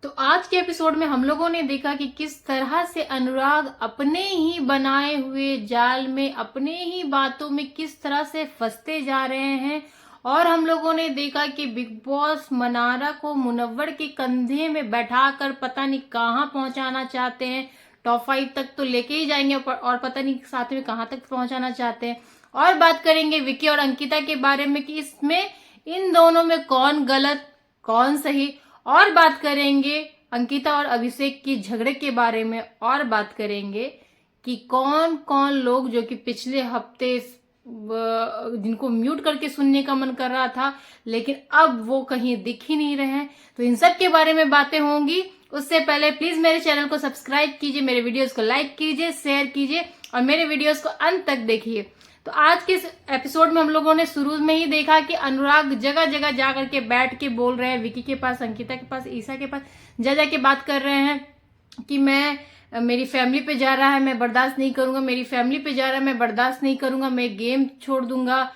तो आज के एपिसोड में हम लोगों ने देखा कि किस तरह से अनुराग अपने ही बनाए हुए जाल में, अपने ही बातों में किस तरह से फंसते जा रहे हैं। और हम लोगों ने देखा कि बिग बॉस मनारा को मुनव्वर के कंधे में बैठाकर पता नहीं कहाँ पहुंचाना चाहते हैं। टॉप 5 तक तो लेके ही जाएंगे और पता नहीं साथ में कहाँ तक पहुंचाना चाहते हैं। और बात करेंगे विकी और अंकिता के बारे में कि इसमें इन दोनों में कौन गलत कौन सही। और बात करेंगे अंकिता और अभिषेक की झगड़े के बारे में। और बात करेंगे कि कौन कौन लोग जो कि पिछले हफ्ते जिनको म्यूट करके सुनने का मन कर रहा था लेकिन अब वो कहीं दिख ही नहीं रहे हैं। तो इन सब के बारे में बातें होंगी। उससे पहले प्लीज मेरे चैनल को सब्सक्राइब कीजिए, मेरे वीडियोस को लाइक कीजिए, शेयर कीजिए और मेरे वीडियोस को अंत तक देखिए। तो आज के इस एपिसोड में हम लोगों ने शुरू में ही देखा कि अनुराग जगह जगह जा करके बैठ के बोल रहे हैं, विकी के पास, अंकिता के पास, ईसा के पास जा जाके बात कर रहे हैं कि मेरी फैमिली पे जा रहा है, मैं बर्दाश्त नहीं करूंगा, मेरी फैमिली पे जा रहा है, मैं बर्दाश्त नहीं करूंगा, मैं गेम छोड़ दूंगा।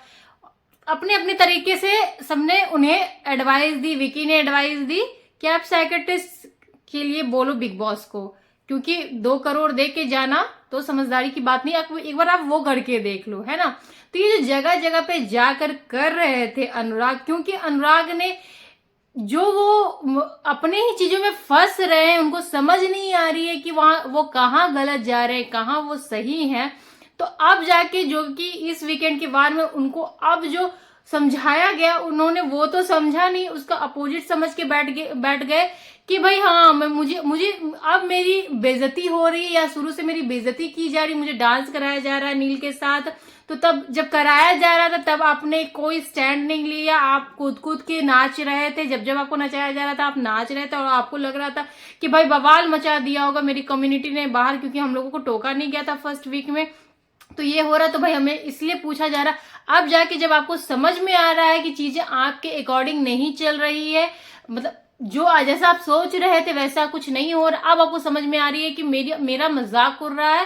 अपने अपने तरीके से सबने उन्हें एडवाइस दी। विकी ने एडवाइस दी कि आप साइकेट्रिस्ट के लिए बोलो बिग बॉस को, क्योंकि 2 करोड़ दे के जाना तो समझदारी की बात नहीं, एक बार आप वो करके देख लो, है ना। तो ये जो जगह जगह पे जाकर कर रहे थे अनुराग, क्योंकि अनुराग ने जो वो अपने ही चीजों में फंस रहे हैं, उनको समझ नहीं आ रही है कि वहां वो कहाँ गलत जा रहे हैं, कहाँ वो सही है। तो अब जाके जो कि इस वीकेंड के बाद में उनको अब जो समझाया गया, उन्होंने वो तो समझा नहीं, उसका अपोजिट समझ के बैठ गए कि भाई हाँ मुझे मुझे अब मेरी बेइज्जती हो रही है या शुरू से मेरी बेइज्जती की जा रही, मुझे डांस कराया जा रहा है नील के साथ। तो तब जब कराया जा रहा था तब आपने कोई स्टैंड नहीं लिया, आप कूद कूद के नाच रहे थे। जब जब आपको नचाया जा रहा था आप नाच रहे थे और आपको लग रहा था कि भाई बवाल मचा दिया होगा मेरी कम्युनिटी ने बाहर, क्योंकि हम लोगों को टोका नहीं गया था फर्स्ट वीक में। तो ये हो रहा, तो भाई हमें इसलिए पूछा जा रहा। अब जाके जब आपको समझ में आ रहा है कि चीजें आपके अकॉर्डिंग नहीं चल रही है, मतलब जो जैसा आप सोच रहे थे वैसा कुछ नहीं हो रहा, अब आपको समझ में आ रही है कि मेरा मजाक उड़ रहा है,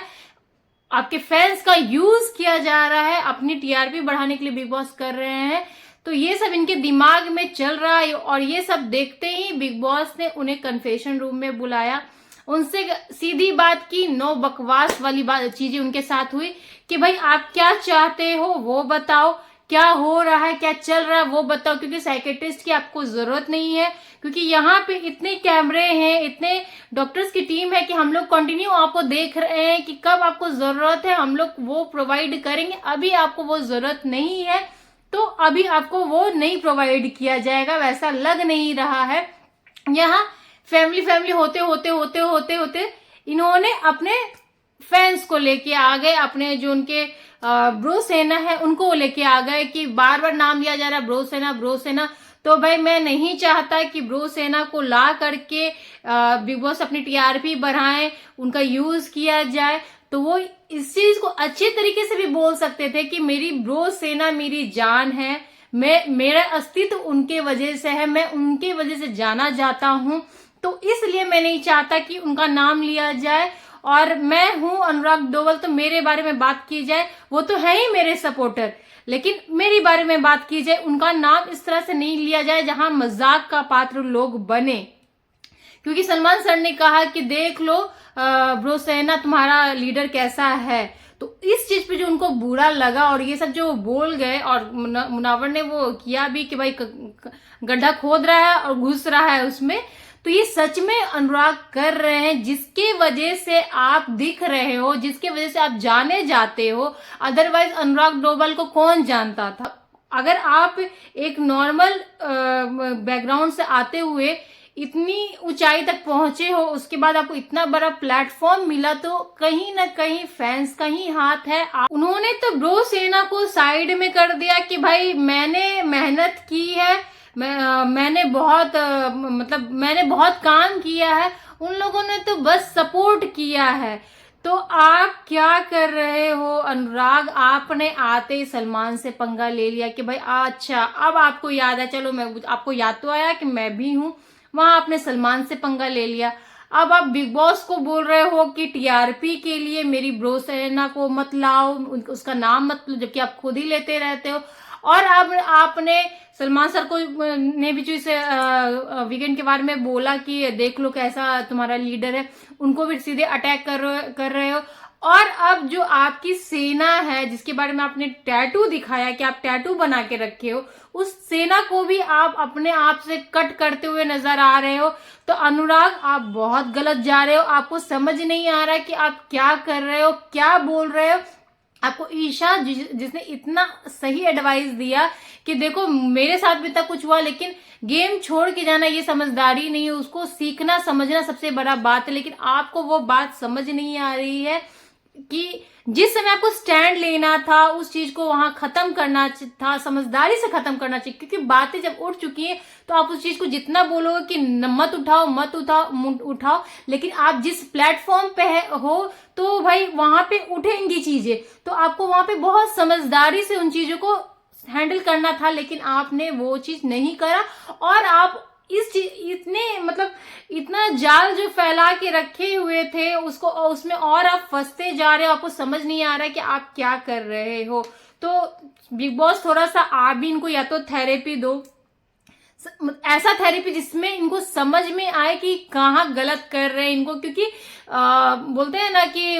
आपके फैंस का यूज किया जा रहा है, अपनी टीआरपी बढ़ाने के लिए बिग बॉस कर रहे हैं। तो ये सब इनके दिमाग में चल रहा है और ये सब देखते ही बिग बॉस ने उन्हें कन्फेशन रूम में बुलाया, उनसे सीधी बात की, नो बकवास वाली बात चीजें उनके साथ हुई कि भाई आप क्या चाहते हो वो बताओ, क्या हो रहा है, क्या चल रहा है वो बताओ, क्योंकि साइकेट्रिस्ट की आपको जरूरत नहीं है, क्योंकि यहाँ पे इतने कैमरे हैं, इतने डॉक्टर्स की टीम है कि हम लोग कंटिन्यू आपको देख रहे हैं कि कब आपको जरूरत है हम लोग वो प्रोवाइड करेंगे। अभी आपको वो जरूरत नहीं है तो अभी आपको वो नहीं प्रोवाइड किया जाएगा, वैसा लग नहीं रहा है। यहाँ फैमिली फैमिली होते होते होते होते होते इन्होंने अपने फैंस को लेके आ गए, अपने जो उनके ब्रो सेना है उनको लेके आ गए कि बार बार नाम लिया जा रहा है ब्रो सेना ब्रो सेना। तो भाई मैं नहीं चाहता कि ब्रो सेना को ला करके बिग बॉस अपनी टीआरपी बढ़ाएं, उनका यूज किया जाए। तो वो इस चीज को अच्छे तरीके से भी बोल सकते थे कि मेरी ब्रो सेना मेरी जान है, मेरा अस्तित्व उनके वजह से है, मैं उनके वजह से जाना जाता हूं, तो इसलिए मैं नहीं चाहता कि उनका नाम लिया जाए। और मैं हूं अनुराग डोवल, तो मेरे बारे में बात की जाए, वो तो है ही मेरे सपोर्टर, लेकिन मेरे बारे में बात की जाए, उनका नाम इस तरह से नहीं लिया जाए जहां मजाक का पात्र लोग बने। क्योंकि सलमान सर ने कहा कि देख लो ब्रो सेना तुम्हारा लीडर कैसा है, तो इस चीज पे जो उनको बुरा लगा और ये सब जो बोल गए, और मुनावर ने वो किया भी कि भाई गड्ढा खोद रहा है और घुस रहा है उसमें। तो ये सच में अनुराग कर रहे हैं, जिसके वजह से आप दिख रहे हो, जिसके वजह से आप जाने जाते हो। अदरवाइज अनुराग डोभाल को कौन जानता था। अगर आप एक नॉर्मल बैकग्राउंड से आते हुए इतनी ऊंचाई तक पहुंचे हो, उसके बाद आपको इतना बड़ा प्लेटफॉर्म मिला, तो कहीं ना कहीं फैंस का ही हाथ है। उन्होंने तो ब्रो सेना को साइड में कर दिया कि भाई मैंने मेहनत की है, मैंने बहुत काम किया है, उन लोगों ने तो बस सपोर्ट किया है। तो आप क्या कर रहे हो अनुराग, आपने आते ही सलमान से पंगा ले लिया कि भाई अच्छा अब आपको याद है, चलो मैं आपको याद तो आया कि मैं भी हूं, वहां आपने सलमान से पंगा ले लिया। अब आप बिग बॉस को बोल रहे हो कि टीआरपी के लिए मेरी ब्रो सेना को मत लाओ, उसका नाम मत लो, जबकि आप खुद ही लेते रहते हो। और अब आपने सलमान सर को ने भी जो इस वीकेंड के बारे में बोला कि देख लो कैसा तुम्हारा लीडर है, उनको भी सीधे अटैक कर रहे हो। और अब जो आपकी सेना है जिसके बारे में आपने टैटू दिखाया कि आप टैटू बना के रखे हो, उस सेना को भी आप अपने आप से कट करते हुए नजर आ रहे हो। तो अनुराग आप बहुत गलत जा रहे हो, आपको समझ नहीं आ रहा कि आप क्या कर रहे हो, क्या बोल रहे हो। आपको ईशा जिसने इतना सही एडवाइस दिया कि देखो मेरे साथ भी तक कुछ हुआ, लेकिन गेम छोड़ के जाना ये समझदारी नहीं है, उसको सीखना समझना सबसे बड़ा बात है। लेकिन आपको वो बात समझ नहीं आ रही है कि जिस समय आपको स्टैंड लेना था उस चीज को वहां खत्म करना था, समझदारी से खत्म करना चाहिए। क्योंकि बातें जब उठ चुकी हैं तो आप उस चीज को जितना बोलोगे कि मत उठाओ मत उठाओ, लेकिन आप जिस प्लेटफॉर्म पे हो तो भाई वहां पे उठेंगी चीजें। तो आपको वहां पे बहुत समझदारी से उन चीजों को हैंडल करना था, लेकिन आपने वो चीज नहीं करा। और आप इतने मतलब इतना जाल जो फैला के रखे हुए थे उसको उसमें और आप फंसते जा रहे हो, आपको समझ नहीं आ रहा है कि आप क्या कर रहे हो। तो बिग बॉस थोड़ा सा आप भी इनको या तो थेरेपी दो, ऐसा थेरेपी जिसमें इनको समझ में आए कि कहाँ गलत कर रहे हैं इनको। क्योंकि बोलते हैं ना कि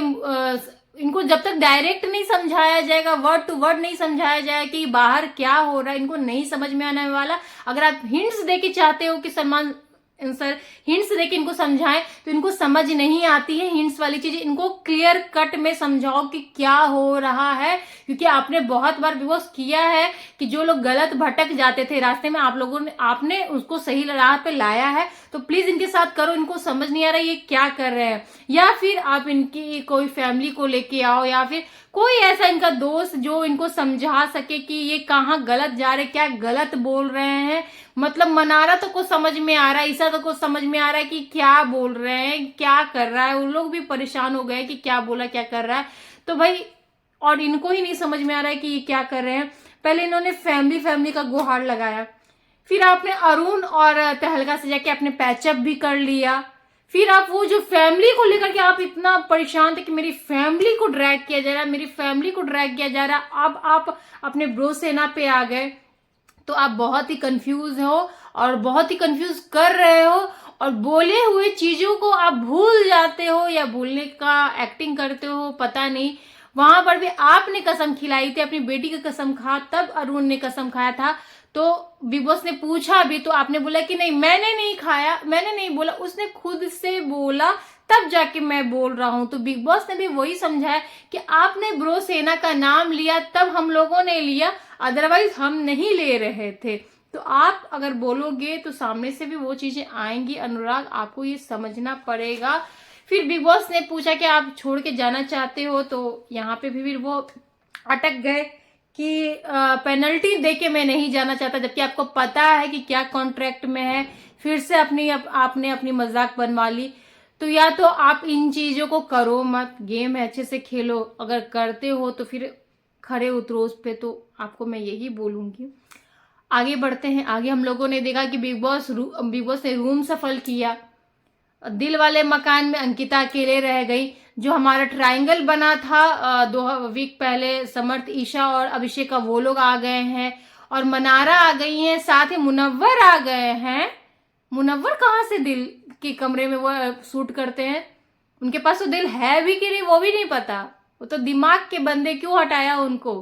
इनको जब तक डायरेक्ट नहीं समझाया जाएगा, वर्ड टू वर्ड नहीं समझाया जाएगा कि बाहर क्या हो रहा है, इनको नहीं समझ में आने वाला। अगर आप हिंट्स देके चाहते हो कि सलमान सर हिंट्स देके इनको समझाएं तो इनको समझ नहीं आती है हिंट्स वाली चीजें। इनको क्लियर कट में समझाओ कि क्या हो रहा है। क्योंकि आपने बहुत बार विवश किया है कि जो लोग गलत भटक जाते थे रास्ते में, आप लोगों ने आपने उसको सही राह पे लाया है। तो प्लीज इनके साथ करो, इनको समझ नहीं आ रहा ये क्या कर रहे हैं। या फिर आप इनकी कोई फैमिली को लेके आओ, या फिर कोई ऐसा इनका दोस्त जो इनको समझा सके कि ये कहाँ गलत जा रहे, क्या गलत बोल रहे हैं। मतलब मनारा तो को समझ में आ रहा है, ईसा तो को समझ में आ रहा है कि क्या बोल रहे हैं, क्या कर रहा है। उन लोग भी परेशान हो गए कि क्या बोला क्या कर रहा है। तो भाई और इनको ही नहीं समझ में आ रहा है कि ये क्या कर रहे हैं। पहले इन्होंने फैमिली का गुहार लगाया, फिर आपने अरुण और तहलका से जाके आपने पैचअप भी कर लिया। फिर आप वो जो फैमिली को लेकर के आप इतना परेशान थे कि मेरी फैमिली को ड्रैग किया जा रहा है, मेरी फैमिली को ड्रैग किया जा रहा है। अब आप अपने ब्रो सेना पे आ गए। तो आप बहुत ही कंफ्यूज हो और बहुत ही कंफ्यूज कर रहे हो, और बोले हुए चीजों को आप भूल जाते हो या भूलने का एक्टिंग करते हो, पता नहीं। वहां पर भी आपने कसम खिलाई थी, अपनी बेटी का कसम खा, तब अरुण ने कसम खाया था। तो बिग बॉस ने पूछा भी तो आपने बोला कि नहीं मैंने नहीं खाया, मैंने नहीं बोला, उसने खुद से बोला तब जाके मैं बोल रहा हूं। तो बिग बॉस ने भी वही समझाया कि आपने ब्रो सेना का नाम लिया तब हम लोगों ने लिया, अदरवाइज हम नहीं ले रहे थे। तो आप अगर बोलोगे तो सामने से भी वो चीजें आएंगी। अनुराग आपको ये समझना पड़ेगा। फिर बिग बॉस ने पूछा कि आप छोड़ के जाना चाहते हो, तो यहाँ पे भी फिर वो अटक गए कि पेनल्टी देके मैं नहीं जाना चाहता, जबकि आपको पता है कि क्या कॉन्ट्रैक्ट में है। फिर से आपने अपनी मजाक बनवा ली। तो या तो आप इन चीजों को करो मत, गेम है अच्छे से खेलो, अगर करते हो तो फिर खड़े उतरो उस पे। तो आपको मैं यही बोलूंगी। आगे बढ़ते हैं। आगे हम लोगों ने देखा कि बिग बॉस ने रूम सफल किया। दिल वाले मकान में अंकिता अकेले रह गई। जो हमारा ट्रायंगल बना था 2 वीक पहले, समर्थ, ईशा और अभिषेक का, वो लोग आ गए हैं। और मनारा आ गई हैं, साथ ही मुनव्वर आ गए हैं। मुनव्वर कहाँ से दिल के कमरे में वो शूट करते हैं? उनके पास तो दिल है भी कि नहीं वो भी नहीं पता। वो तो दिमाग के बंदे, क्यों हटाया उनको?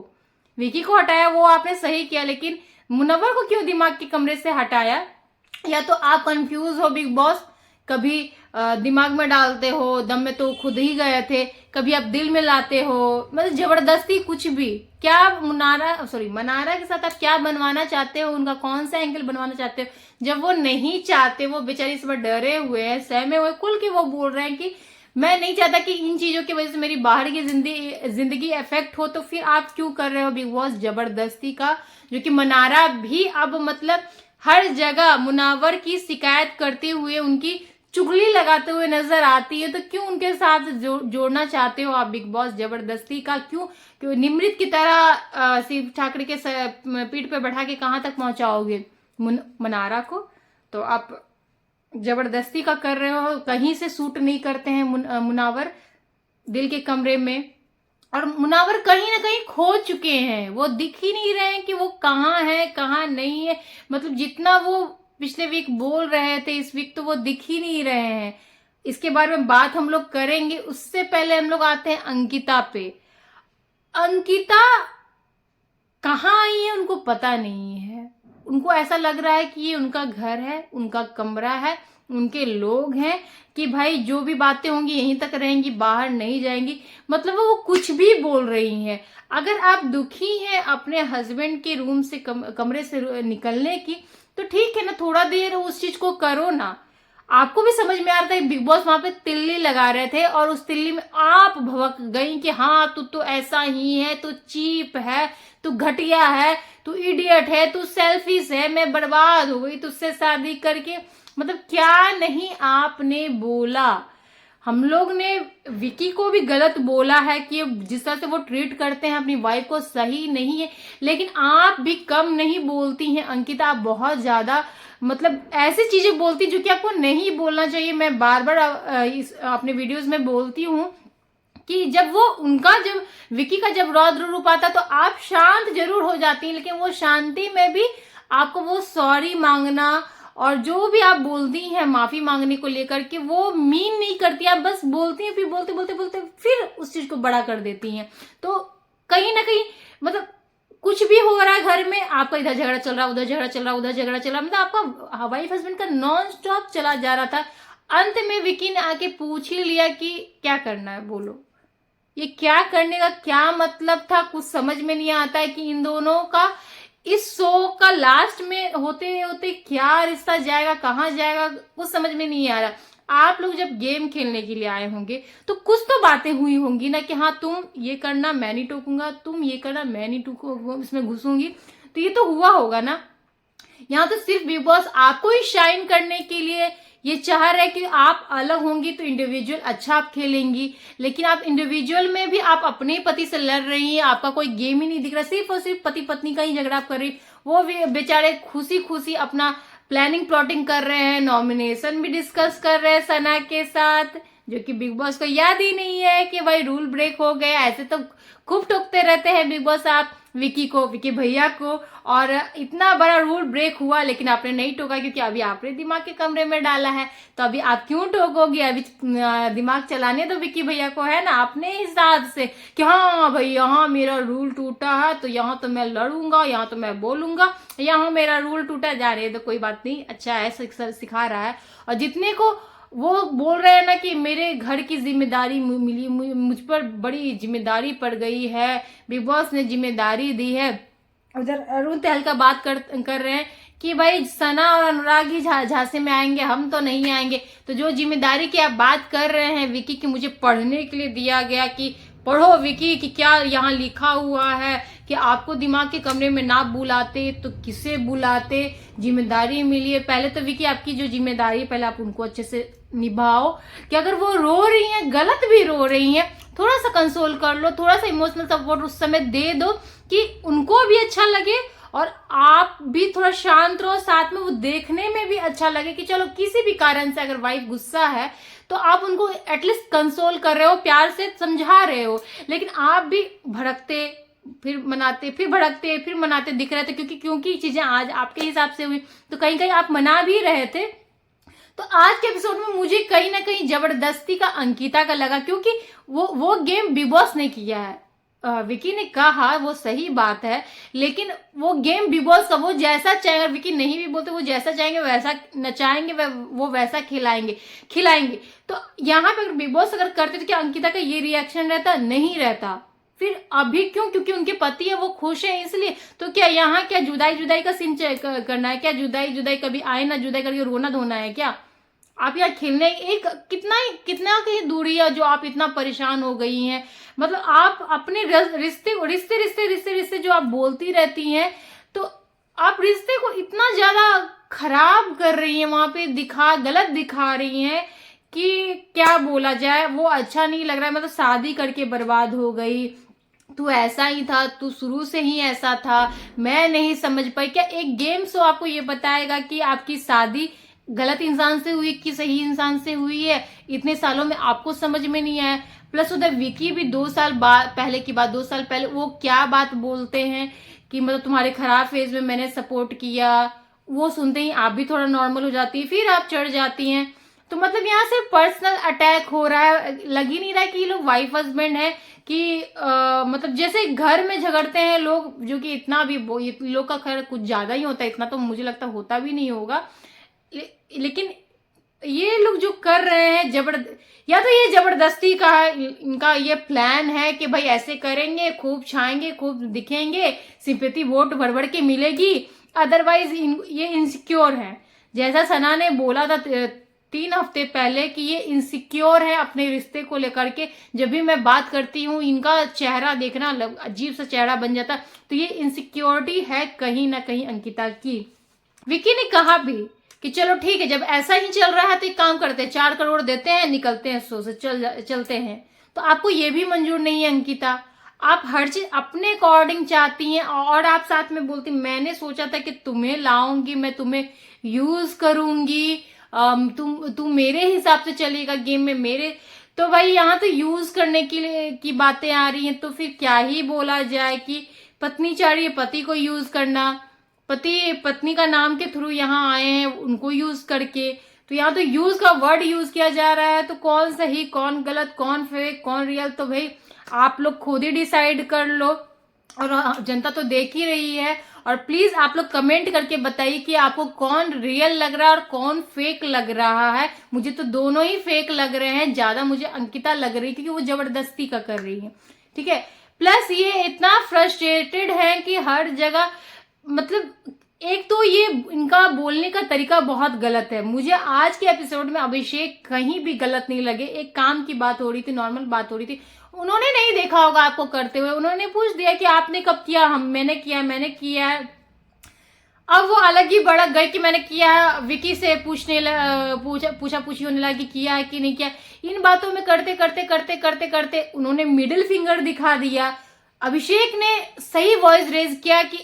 विकी को हटाया वो आपने सही किया, लेकिन मुनव्वर को क्यों दिमाग के कमरे से हटाया? या तो आप कंफ्यूज हो बिग बॉस, कभी दिमाग में डालते हो, दम में तो खुद ही गए थे, कभी आप दिल में लाते हो, मतलब जबरदस्ती कुछ भी। क्या मनारा के साथ आप क्या बनवाना चाहते हो? उनका कौन सा एंगल बनवाना चाहते हो? जब वो नहीं चाहते, वो बेचारी इस बार डरे हुए हैं, सहमे हुए, खुल के वो बोल रहे हैं कि मैं नहीं चाहता कि इन चीजों की वजह से मेरी बाहर की जिंदगी इफेक्ट हो। तो फिर आप क्यों कर रहे हो बिग बॉस जबरदस्ती का? जो कि मनारा भी अब मतलब हर जगह मुनावर की शिकायत करते हुए, उनकी चुगली लगाते हुए नजर आती है। तो क्यों उनके साथ जोड़ना चाहते हो आप बिग बॉस जबरदस्ती का? क्यों निमृत की तरह शिव ठाकरे के पीठ पे बैठा के कहां तक पहुंचाओगे मनारा को? तो आप जबरदस्ती का कर रहे हो, कहीं से सूट नहीं करते हैं मुनावर दिल के कमरे में। और मुनावर कहीं ना कहीं खो चुके हैं, वो दिख ही नहीं रहे हैं कि वो कहाँ है कहाँ नहीं है। मतलब जितना वो पिछले वीक बोल रहे थे, इस वीक तो वो दिख ही नहीं रहे हैं। इसके बारे में बात हम लोग करेंगे, उससे पहले हम लोग आते हैं अंकिता पे। अंकिता कहाँ आई है उनको पता नहीं है। उनको ऐसा लग रहा है कि ये उनका घर है, उनका कमरा है, उनके लोग हैं, कि भाई जो भी बातें होंगी यहीं तक रहेंगी, बाहर नहीं जाएंगी। मतलब वो कुछ भी बोल रही हैं। अगर आप दुखी हैं अपने हस्बैंड के रूम से कमरे से निकलने की, तो ठीक है ना, थोड़ा देर उस चीज को करो ना। आपको भी समझ में आ रहा था बिग बॉस वहां पे तिल्ली लगा रहे थे और उस तिल्ली में आप भड़क गई कि हाँ तू तो ऐसा ही है, तू चीप है, तू घटिया है, तू इडियट है, तू सेल्फिश है, मैं बर्बाद हो गई तुझसे शादी करके। मतलब क्या नहीं आपने बोला। हम लोग ने विकी को भी गलत बोला है कि जिस तरह से वो ट्रीट करते हैं अपनी वाइफ को सही नहीं है, लेकिन आप भी कम नहीं बोलती हैं अंकिता, आप बहुत ज्यादा मतलब ऐसी चीजें बोलती जो कि आपको नहीं बोलना चाहिए। मैं बार बार अपने वीडियोस में बोलती हूँ कि जब वो उनका जब विकी का जब रौद्र रूप आता तो आप शांत जरूर हो जाती हैं, लेकिन वो शांति में भी आपको वो सॉरी मांगना और जो भी आप बोलती हैं माफी मांगने को लेकर के वो मीन नहीं करती, आप बस बोलती हैं, फिर बोलते बोलते बोलते फिर उस चीज को बड़ा कर देती हैं। तो कहीं ना कहीं मतलब कुछ भी हो रहा है घर में, आपका इधर झगड़ा चल रहा है, उधर झगड़ा चल रहा है, उधर झगड़ा चल रहा है, मतलब आपका वाइफ हस्बैंड का नॉन स्टॉप चला जा रहा था। अंत में विकी ने आके पूछ ही लिया कि क्या करना है बोलो। ये क्या करने का क्या मतलब था, कुछ समझ में नहीं आता है कि इन दोनों का इस शो का लास्ट में होते होते क्या रिश्ता जाएगा, कहाँ जाएगा, कुछ समझ में नहीं आ रहा। आप लोग जब गेम खेलने के लिए आए होंगे तो कुछ तो बातें हुई होंगी ना कि हाँ तुम ये करना मैं नहीं टोकूंगा, तुम ये करना मैं नहीं टोकूंगा, इसमें घुसूंगी, तो ये तो हुआ होगा ना। यहाँ तो सिर्फ बिग बॉस आपको ही शाइन करने के लिए ये चाह रहे हैं कि आप अलग होंगी तो इंडिविजुअल अच्छा आप खेलेंगी, लेकिन आप इंडिविजुअल में भी आप अपने पति से लड़ रही हैं, आपका कोई गेम ही नहीं दिख रहा, सिर्फ और सिर्फ पति पत्नी का ही झगड़ा आप कर रही। वो भी बेचारे खुशी खुशी अपना प्लानिंग प्लॉटिंग कर रहे हैं, नॉमिनेशन भी डिस्कस कर रहे हैं सना के साथ, जो कि बिग बॉस को याद ही नहीं है कि भाई रूल ब्रेक हो गया। ऐसे तो खूब टोकते रहते हैं बिग बॉस आप विकी को, विकी भैया को, और इतना बड़ा रूल ब्रेक हुआ लेकिन आपने नहीं टोका क्योंकि अभी आपने दिमाग के कमरे में डाला है, तो अभी आप क्यों टोकोगे। अभी दिमाग चलाने तो विकी भैया को है ना अपने हिसाब से कि हाँ भाई यहाँ मेरा रूल टूटा है तो यहाँ तो मैं लड़ूंगा, यहाँ तो मैं बोलूंगा, यहाँ मेरा रूल टूटा जा रही है तो कोई बात नहीं, अच्छा है सिखा रहा है। और जितने को वो बोल रहे हैं ना कि मेरे घर की जिम्मेदारी मिली, मुझ पर बड़ी जिम्मेदारी पड़ गई है, बिग बॉस ने जिम्मेदारी दी है। उधर अरुण तहलका बात कर रहे हैं कि भाई सना और अनुराग ही झांसे में आएंगे, हम तो नहीं आएंगे। तो जो जिम्मेदारी की आप बात कर रहे हैं विकी की, मुझे पढ़ने के लिए दिया गया कि पढ़ो विकी कि क्या यहाँ लिखा हुआ है कि आपको दिमाग के कमरे में ना बुलाते तो किसे बुलाते, जिम्मेदारी मिली है। पहले तो विकी आपकी जो जिम्मेदारी है पहले आप उनको अच्छे से निभाओ, कि अगर वो रो रही हैं, गलत भी रो रही हैं, थोड़ा सा कंसोल कर लो, थोड़ा सा इमोशनल सपोर्ट उस समय दे दो कि उनको भी अच्छा लगे और आप भी थोड़ा शांत रहो, साथ में वो देखने में भी अच्छा लगे कि चलो किसी भी कारण से अगर वाइफ गुस्सा है तो आप उनको एटलीस्ट कंसोल कर रहे हो, प्यार से समझा रहे हो। लेकिन आप भी भड़कते फिर मनाते, फिर भड़कते फिर मनाते दिख रहे थे, क्योंकि चीजें आज आपके हिसाब से हुई तो कहीं कहीं आप मना भी रहे थे। तो आज के एपिसोड में मुझे कहीं ना कहीं जबरदस्ती का अंकिता का लगा, क्योंकि वो गेम बिग बॉस ने किया है। विकी ने कहा वो सही बात है, लेकिन वो गेम बिग बॉस का, वो जैसा चाहेंगे, विकी नहीं भी बोलते, वो जैसा चाहेंगे वैसा नचाएंगे, वो वैसा खिलाएंगे। तो यहाँ पे बिग बॉस अगर करते तो क्या अंकिता का ये रिएक्शन रहता? नहीं रहता। फिर अभी क्यों? क्योंकि उनके पति है, वो खुश है इसलिए। तो क्या यहाँ क्या जुदाई का सीन करना है क्या? जुदाई कभी आए ना जुदाई करके रोना धोना है क्या? आप यार खेलने एक कितना की दूरी है जो आप इतना परेशान हो गई हैं। मतलब आप अपने रिश्ते जो आप बोलती रहती हैं, तो आप रिश्ते को इतना ज्यादा खराब कर रही हैं, वहां पे गलत दिखा रही हैं कि क्या बोला जाए, वो अच्छा नहीं लग रहा है। मतलब शादी करके बर्बाद हो गई, तू ऐसा ही था, तू शुरू से ही ऐसा था, मैं नहीं समझ पाई। क्या एक गेम शो आपको ये बताएगा कि आपकी शादी गलत इंसान से हुई कि सही इंसान से हुई है? इतने सालों में आपको समझ में नहीं आया। प्लस उधर विकी भी 2 साल बाद, पहले की बात, 2 साल पहले वो क्या बात बोलते हैं कि मतलब तुम्हारे खराब फेज में मैंने सपोर्ट किया, वो सुनते ही आप भी थोड़ा नॉर्मल हो जाती है, फिर आप चढ़ जाती हैं। तो मतलब यहाँ सिर्फ पर्सनल अटैक हो रहा है, लग ही नहीं रहा है कि ये लोग वाइफ हस्बैंड है कि मतलब जैसे घर में झगड़ते हैं लोग, जो कि इतना भी ये लोग का खैर कुछ ज्यादा ही होता है, इतना तो मुझे लगता होता भी नहीं होगा। लेकिन ये लोग जो कर रहे हैं या तो ये जबरदस्ती का इनका ये प्लान है कि भाई ऐसे करेंगे, खूब छाएंगे, खूब दिखेंगे, सिंपैथी वोट भर भर के मिलेगी। अदरवाइज ये इनसिक्योर है, जैसा सना ने बोला था 3 हफ्ते पहले कि ये इनसिक्योर है अपने रिश्ते को लेकर के। जब भी मैं बात करती हूँ इनका चेहरा देखना अजीब सा चेहरा बन जाता, तो ये इनसिक्योरिटी है कहीं ना कहीं अंकिता की। विकी ने कहा भी कि चलो ठीक है, जब ऐसा ही चल रहा है तो एक काम करते हैं, 4 करोड़ देते हैं, निकलते हैं, सो से चलते हैं। तो आपको ये भी मंजूर नहीं है अंकिता, आप हर चीज अपने अकॉर्डिंग चाहती हैं, और आप साथ में बोलती मैंने सोचा था कि तुम्हें लाऊंगी, मैं तुम्हें यूज करूंगी, तुम मेरे हिसाब से चलेगा गेम में मेरे। तो भाई यहाँ तो यूज करने के लिए की बातें आ रही हैं, तो फिर क्या ही बोला जाए कि पत्नी चाह रही है पति को यूज करना, पति पत्नी का नाम के थ्रू यहाँ आए हैं उनको यूज करके। तो यहाँ तो यूज का वर्ड यूज किया जा रहा है, तो कौन सही कौन गलत, कौन फेक कौन रियल, तो भाई आप लोग खुद ही डिसाइड कर लो, और जनता तो देख ही रही है। और प्लीज आप लोग कमेंट करके बताइए कि आपको कौन रियल लग रहा है और कौन फेक लग रहा है। मुझे तो दोनों ही फेक लग रहे हैं, ज्यादा मुझे अंकिता लग रही क्योंकि वो जबरदस्ती का कर रही है, ठीक है। प्लस ये इतना फ्रस्ट्रेटेड है कि हर जगह, मतलब एक तो ये इनका बोलने का तरीका बहुत गलत है। मुझे आज के एपिसोड में अभिषेक कहीं भी गलत नहीं लगे। एक काम की बात हो रही थी, नॉर्मल बात हो रही थी, उन्होंने नहीं देखा होगा आपको करते हुए, उन्होंने पूछ दिया कि आपने कब किया, मैंने किया है। अब वो अलग ही भड़क गए कि मैंने किया है, विकी से पूछा पूछी होने लगी किया है कि नहीं किया। इन बातों में करते करते करते करते करते उन्होंने मिडिल फिंगर दिखा दिया। अभिषेक ने सही वॉइस रेज किया कि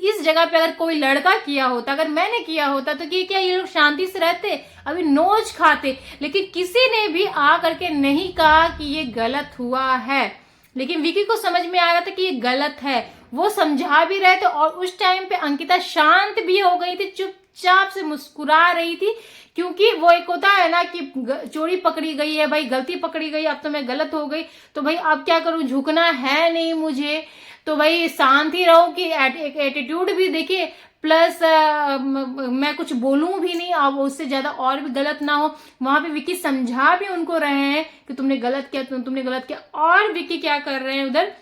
इस जगह पे अगर कोई लड़का किया होता, अगर मैंने किया होता तो क्या ये लोग शांति से रहते, अभी नोच खाते। लेकिन किसी ने भी आ करके नहीं कहा कि ये गलत हुआ है। लेकिन विकी को समझ में आ रहा था कि ये गलत है, वो समझा भी रहे थे। और उस टाइम पे अंकिता शांत भी हो गई थी, चुपचाप से मुस्कुरा रही थी, क्योंकि वो एक होता है ना कि चोरी पकड़ी गई है भाई, गलती पकड़ी गई, अब तो मैं गलत हो गई, तो भाई अब क्या करूं, झुकना है नहीं मुझे, तो भाई शांत ही रहो कि एटीट्यूड भी देखिए, प्लस मैं कुछ बोलूं भी नहीं, अब उससे ज्यादा और भी गलत ना हो। वहां पे विकी समझा भी उनको रहे हैं कि तुमने गलत किया, तुमने गलत किया। और विकी क्या कर रहे हैं उधर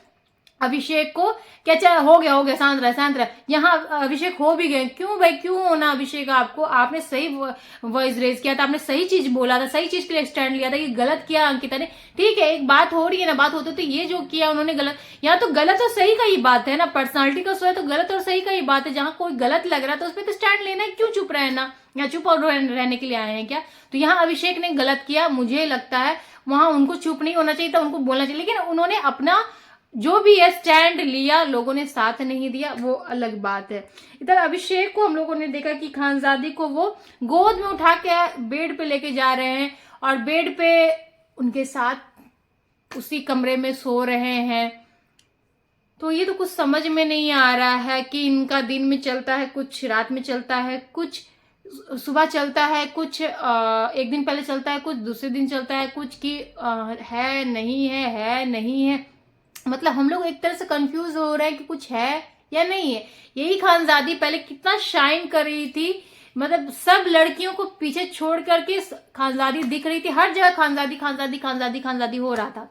अभिषेक को, क्या चल हो गया शांत रह। यहाँ अभिषेक हो भी गए, क्यों भाई, क्यों होना अभिषेक, आपको आपने सही वॉइस रेज किया था, आपने सही चीज बोला था, सही चीज के लिए स्टैंड लिया था कि गलत किया अंकिता ने। ठीक है, एक बात हो रही है ना, बात होती तो ये जो किया उन्होंने गलत, यहाँ तो गलत और सही का ही बात है ना, पर्सनालिटी का सो है तो गलत और सही का ही बात है। जहाँ कोई गलत लग रहा है तो उस पर तो स्टैंड लेना है, क्यों चुप रहना, या चुप और रहने के लिए आए हैं क्या। तो यहाँ अभिषेक ने गलत किया, मुझे लगता है वहां उनको चुप नहीं होना चाहिए था, उनको बोलना चाहिए। लेकिन उन्होंने अपना जो भी है स्टैंड लिया, लोगों ने साथ नहीं दिया, वो अलग बात है। इधर अभिषेक को हम लोगों ने देखा कि खानजादी को वो गोद में उठा के बेड पे लेके जा रहे हैं, और बेड पे उनके साथ उसी कमरे में सो रहे हैं। तो ये तो कुछ समझ में नहीं आ रहा है कि इनका दिन में चलता है, कुछ रात में चलता है, कुछ सुबह चलता है, कुछ एक दिन पहले चलता है, कुछ दूसरे दिन चलता है, कुछ की है नहीं है। मतलब हम लोग एक तरह से कंफ्यूज हो रहे हैं कि कुछ है या नहीं है। यही खानजादी पहले कितना शाइन कर रही थी, मतलब सब लड़कियों को पीछे छोड़ करके खानजादी दिख रही थी, हर जगह खानजादी खानजादी खानजादी खानजादी हो रहा था।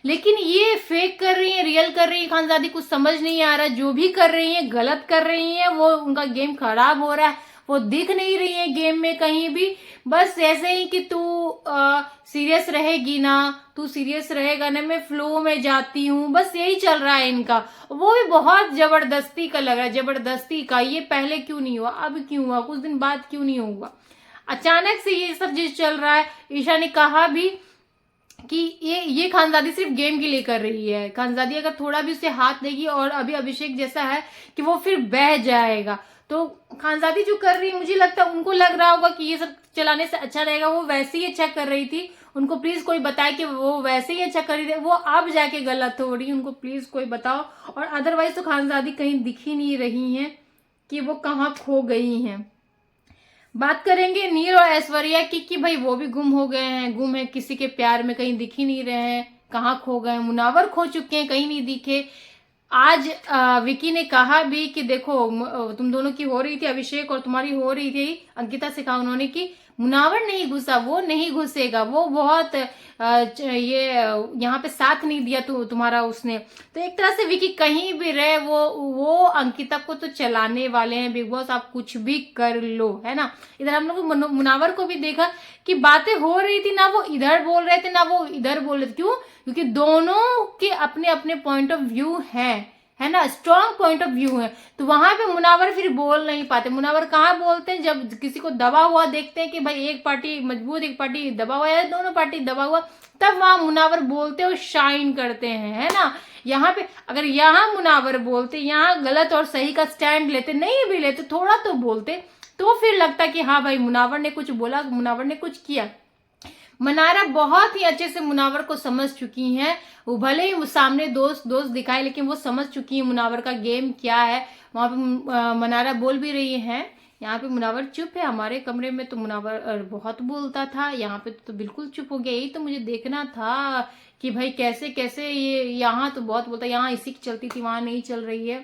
लेकिन ये फेक कर रही है, रियल कर रही है खानजादी, कुछ समझ नहीं आ रहा है। जो भी कर रही है गलत कर रही है, वो उनका गेम खराब हो रहा है, वो दिख नहीं रही है गेम में कहीं भी। बस ऐसे ही कि तू सीरियस रहेगी ना, तू सीरियस रहेगा ना, मैं फ्लो में जाती हूँ, बस यही चल रहा है इनका। वो भी बहुत जबरदस्ती का लग रहा है, जबरदस्ती का। ये पहले क्यों नहीं हुआ, अब क्यों हुआ, कुछ दिन बाद क्यों नहीं हुआ, अचानक से ये सब चीज चल रहा है। ईशा ने कहा भी कि ये खानजादी सिर्फ गेम के लिए कर रही है। खानजादी अगर थोड़ा भी उसे हाथ देगी, और अभी अभिषेक जैसा है कि वो फिर बह जाएगा, तो खानजादी जो कर रही है, मुझे लगता है उनको लग रहा होगा कि ये सब चलाने से अच्छा रहेगा, वो वैसे ही अच्छा कर रही थी। उनको प्लीज कोई बताए कि वो वैसे ही अच्छा कर रही थी, वो अब जाके गलत हो रही है, उनको प्लीज कोई बताओ। और अदरवाइज तो खानजादी कहीं दिख ही नहीं रही है कि वो कहाँ खो गई हैं। बात करेंगे नील और ऐश्वर्या की कि भाई वो भी गुम हो गए हैं, गुम है किसी के प्यार में, कहीं दिख ही नहीं रहे हैं, कहाँ खो गए हैं। मुनावर खो चुके हैं, कहीं नहीं दिखे। आज विकी ने कहा भी कि देखो तुम दोनों की हो रही थी अभिषेक और तुम्हारी हो रही थी अंकिता से कहा उन्होंने कि मुनावर नहीं घुसा, वो नहीं घुसेगा, वो बहुत ये यहाँ पे साथ नहीं दिया तुम्हारा उसने। तो एक तरह से विकी कहीं भी रहे वो अंकिता को तो चलाने वाले हैं। बिग बॉस आप कुछ भी कर लो, है ना। इधर हम लोग मुनावर को भी देखा कि बातें हो रही थी, ना वो इधर बोल रहे थे ना वो इधर बोल रहे थे। क्यों? क्योंकि दोनों के अपने अपने पॉइंट ऑफ व्यू है ना, स्ट्रॉन्ग पॉइंट ऑफ व्यू है। तो वहां पे मुनावर फिर बोल नहीं पाते। मुनावर कहाँ बोलते हैं? जब किसी को दबा हुआ देखते हैं कि भाई एक पार्टी मजबूत एक पार्टी दबा हुआ है, दोनों पार्टी दबा हुआ, तब वहां मुनावर बोलते और शाइन करते हैं, है ना। यहाँ पे अगर यहाँ मुनावर बोलते, यहाँ गलत और सही का स्टैंड लेते, नहीं भी लेते, थोड़ा तो बोलते, तो फिर लगता कि हाँ भाई मुनावर ने कुछ बोला, मुनावर ने कुछ किया। मनारा बहुत ही अच्छे से मुनावर को समझ चुकी हैं। वो भले ही वो सामने दोस्त दोस्त दिखाए, लेकिन वो समझ चुकी है मुनावर का गेम क्या है। वहां पे मनारा बोल भी रही है। यहाँ पे मुनावर चुप है। हमारे कमरे में तो मुनावर बहुत बोलता था, यहाँ पे तो बिल्कुल चुप हो गया। यही तो मुझे देखना था कि भाई कैसे कैसे ये यहाँ तो बहुत बोलता, यहाँ इसी की चलती थी, वहां नहीं चल रही है।